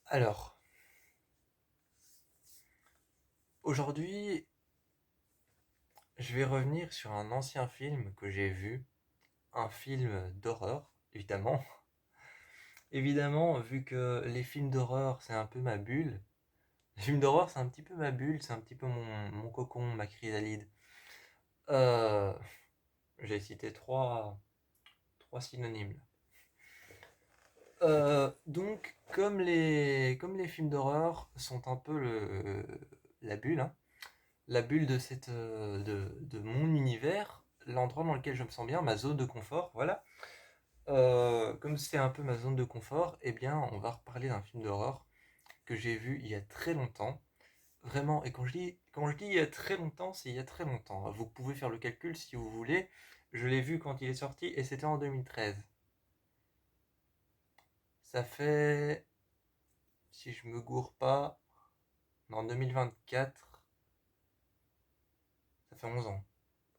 Alors, aujourd'hui, je vais revenir sur un ancien film que j'ai vu, un film d'horreur, évidemment. Évidemment, vu que les films d'horreur, c'est un peu ma bulle. Les films d'horreur, c'est un petit peu ma bulle, c'est un petit peu mon cocon, ma chrysalide. Euh, j'ai cité trois synonymes là. Donc, comme les films d'horreur sont un peu la bulle, hein, la bulle de mon univers, l'endroit dans lequel je me sens bien, ma zone de confort, voilà. Comme c'est un peu ma zone de confort, eh bien, on va reparler d'un film d'horreur que j'ai vu il y a très longtemps. Vraiment, et quand je dis il y a très longtemps, c'est il y a très longtemps. Vous pouvez faire le calcul si vous voulez. Je l'ai vu quand il est sorti et c'était en 2013. Ça fait, si je me gourre pas, en 2024, ça fait 11 ans.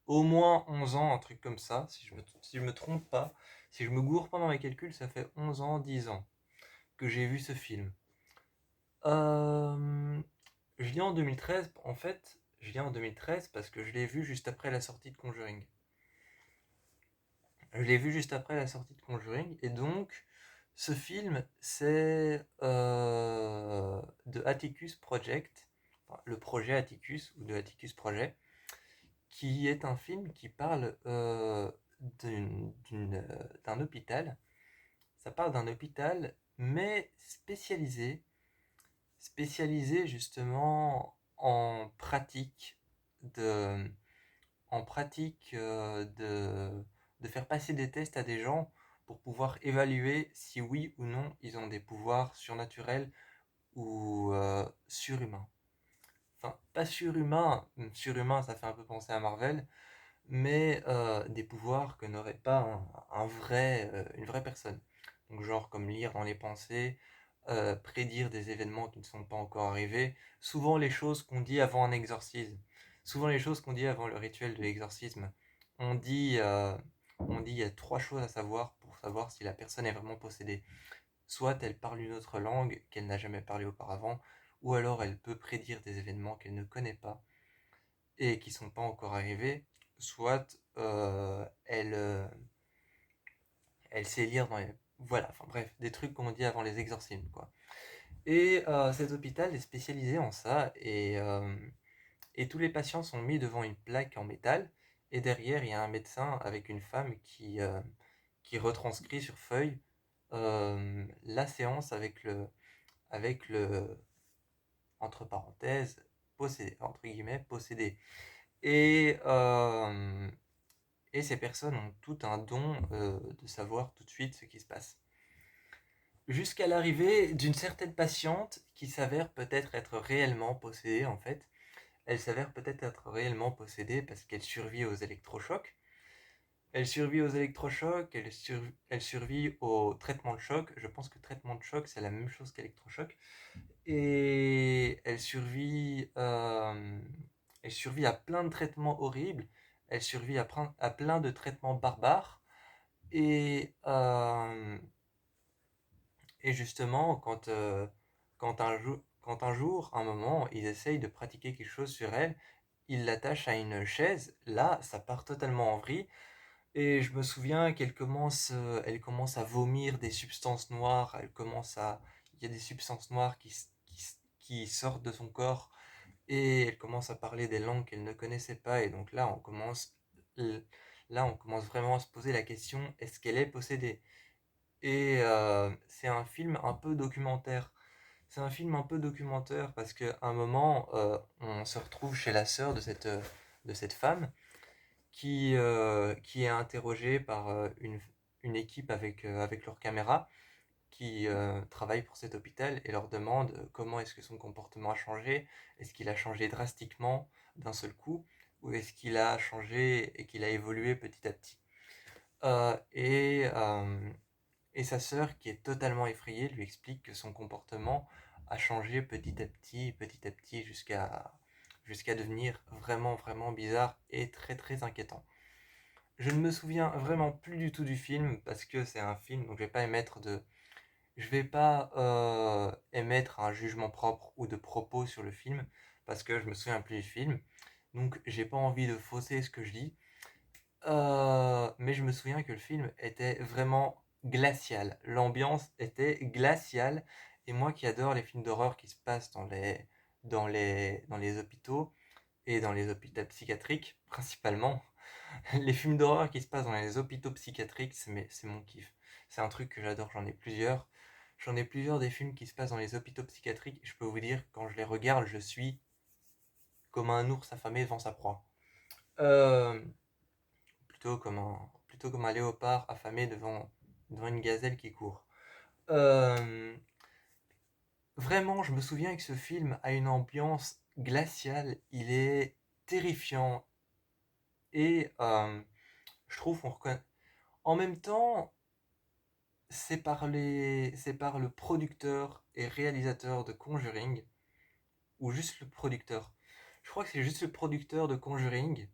Au moins 11 ans, un truc comme ça, si je me trompe pas. Si je me gourre pas dans mes calculs, ça fait 11 ans, 10 ans que j'ai vu ce film. Euh, je l'ai en 2013, en fait, je l'ai en 2013 parce que je l'ai vu juste après la sortie de Conjuring. Je l'ai vu juste après la sortie de Conjuring, et donc, ce film, c'est de Atticus Project, enfin, le projet Atticus, ou de Atticus Project, qui est un film qui parle d'un hôpital. Ça parle d'un hôpital, mais spécialisé justement de, en pratique de faire passer des tests à des gens pour pouvoir évaluer si oui ou non ils ont des pouvoirs surnaturels ou surhumains. Enfin, pas surhumains, surhumain ça fait un peu penser à Marvel, mais des pouvoirs que n'aurait pas une vraie personne. Donc genre comme lire dans les pensées, prédire des événements qui ne sont pas encore arrivés, souvent les choses qu'on dit avant un exorcisme, souvent les choses qu'on dit avant le rituel de l'exorcisme. On dit, euh, on dit il y a trois choses à savoir pour savoir si la personne est vraiment possédée. Soit elle parle une autre langue qu'elle n'a jamais parlé auparavant, ou alors elle peut prédire des événements qu'elle ne connaît pas et qui sont pas encore arrivés, soit elle sait lire dans les... Voilà, enfin bref, des trucs qu'on dit avant les exorcismes, quoi. Et cet hôpital est spécialisé en ça, et tous les patients sont mis devant une plaque en métal, et derrière, il y a un médecin avec une femme qui retranscrit sur feuille la séance avec le entre parenthèses, possédé, entre guillemets, possédé. Et, euh, Et ces personnes ont tout un don de savoir tout de suite ce qui se passe. Jusqu'à l'arrivée d'une certaine patiente qui s'avère peut-être être réellement possédée en fait. Elle s'avère peut-être être réellement possédée parce qu'elle survit aux électrochocs. Elle survit aux électrochocs, elle survit au traitement de choc. Je pense que traitement de choc c'est la même chose qu'électrochoc. Et elle survit à plein de traitements horribles. Elle survit à plein de traitements barbares. Et, euh, et justement, quand un jour, un moment, ils essayent de pratiquer quelque chose sur elle, ils l'attachent à une chaise. Là, ça part totalement en vrille. Et je me souviens elle commence à vomir des substances noires. Il y a des substances noires qui sortent de son corps. Et elle commence à parler des langues qu'elle ne connaissait pas. Et donc là, on commence vraiment à se poser la question, est-ce qu'elle est possédée? Et c'est un film un peu documentaire. C'est un film un peu documentaire parce qu'à un moment, on se retrouve chez la sœur de cette femme qui est interrogée par une équipe avec leur caméra qui travaille pour cet hôpital et leur demande comment est-ce que son comportement a changé. Est-ce qu'il a changé drastiquement d'un seul coup ou est-ce qu'il a changé et qu'il a évolué petit à petit. Euh, et, euh, et sa sœur, qui est totalement effrayée, lui explique que son comportement a changé petit à petit, jusqu'à devenir vraiment, vraiment bizarre et très, très inquiétant. Je ne me souviens vraiment plus du tout du film, parce que c'est un film, donc je vais pas émettre Je vais pas émettre un jugement propre ou de propos sur le film parce que je me souviens plus du film. Donc j'ai pas envie de fausser ce que je dis. Mais je me souviens que le film était vraiment glacial. L'ambiance était glaciale. Et moi qui adore les films d'horreur qui se passent dans les hôpitaux et dans les hôpitaux psychiatriques principalement, les films d'horreur qui se passent dans les hôpitaux psychiatriques, c'est mon kiff. C'est un truc que j'adore, j'en ai plusieurs. J'en ai plusieurs des films qui se passent dans les hôpitaux psychiatriques. Je peux vous dire, quand je les regarde, je suis comme un ours affamé devant sa proie. Euh, plutôt comme un léopard affamé devant une gazelle qui court. Euh, Vraiment, je me souviens que ce film a une ambiance glaciale. Il est terrifiant. Et je trouve qu'on reconnaît. En même temps, c'est par le producteur et réalisateur de Conjuring, ou juste le producteur. Je crois que c'est juste le producteur de Conjuring,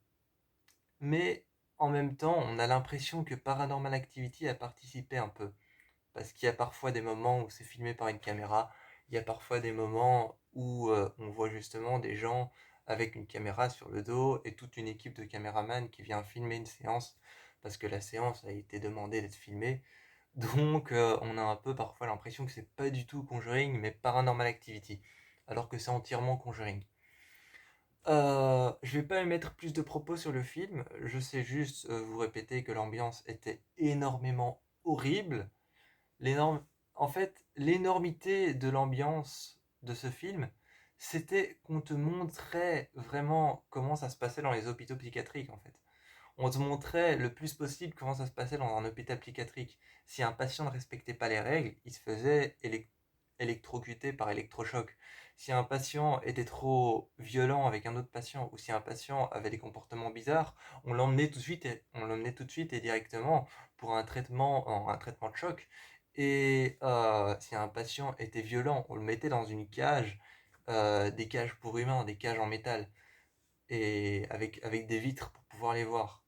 mais en même temps, on a l'impression que Paranormal Activity a participé un peu. Parce qu'il y a parfois des moments où c'est filmé par une caméra, il y a parfois des moments où on voit justement des gens avec une caméra sur le dos et toute une équipe de caméramans qui vient filmer une séance parce que la séance a été demandée d'être filmée. Donc on a un peu parfois l'impression que c'est pas du tout Conjuring mais Paranormal Activity, alors que c'est entièrement Conjuring. Je vais pas émettre plus de propos sur le film, je sais juste vous répéter que l'ambiance était énormément horrible. L'énorme... En fait, l'énormité de l'ambiance de ce film, c'était qu'on te montrait vraiment comment ça se passait dans les hôpitaux psychiatriques, en fait. On te montrait le plus possible comment ça se passait dans un hôpital psychiatrique. Si un patient ne respectait pas les règles, il se faisait électrocuter par électrochoc. Si un patient était trop violent avec un autre patient, ou si un patient avait des comportements bizarres, on l'emmenait tout de suite et directement pour un traitement de choc. Et si un patient était violent, on le mettait dans une cage, des cages pour humains, des cages en métal, et avec des vitres pour pouvoir les voir.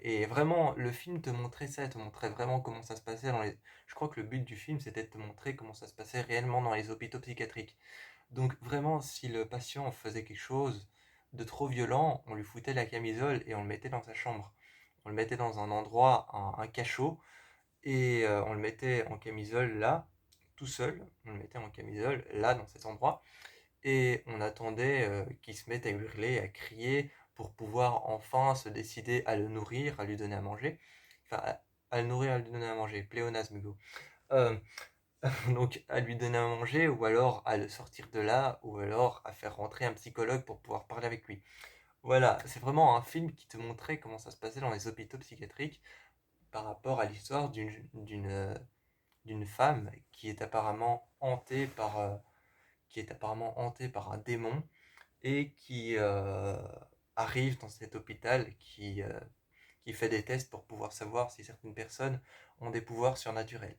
Et vraiment, le film te montrait ça, te montrait vraiment comment ça se passait dans les... Je crois que le but du film, c'était de te montrer comment ça se passait réellement dans les hôpitaux psychiatriques. Donc vraiment, si le patient faisait quelque chose de trop violent, on lui foutait la camisole et on le mettait dans sa chambre. On le mettait dans un endroit, un cachot, et on le mettait en camisole là, tout seul. On le mettait en camisole là, dans cet endroit et on attendait qu'il se mette à hurler, à crier pour pouvoir enfin se décider à le nourrir, à lui donner à manger. Enfin, à le nourrir, à lui donner à manger. Pléonasme, Hugo. Euh, donc, à lui donner à manger, ou alors à le sortir de là, ou alors à faire rentrer un psychologue pour pouvoir parler avec lui. Voilà, c'est vraiment un film qui te montrait comment ça se passait dans les hôpitaux psychiatriques par rapport à l'histoire d'une femme qui est apparemment hantée par un démon et qui arrive dans cet hôpital qui fait des tests pour pouvoir savoir si certaines personnes ont des pouvoirs surnaturels.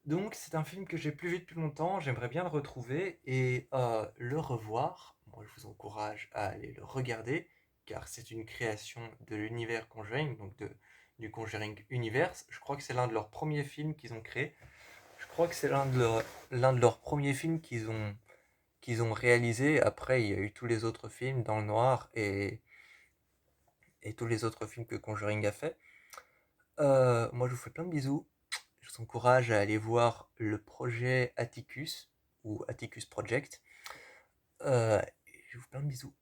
Donc c'est un film que j'ai plus vu depuis longtemps, j'aimerais bien le retrouver et le revoir. Moi je vous encourage à aller le regarder car c'est une création de l'univers Conjuring, donc du Conjuring Universe. Je crois que c'est l'un de leurs premiers films qu'ils ont créé. Je crois que c'est l'un de leurs premiers films qu'ils ont réalisé. Après, il y a eu tous les autres films dans le noir et tous les autres films que Conjuring a fait. Moi, je vous fais plein de bisous. Je vous encourage à aller voir le projet Atticus ou Atticus Project. Je vous fais plein de bisous.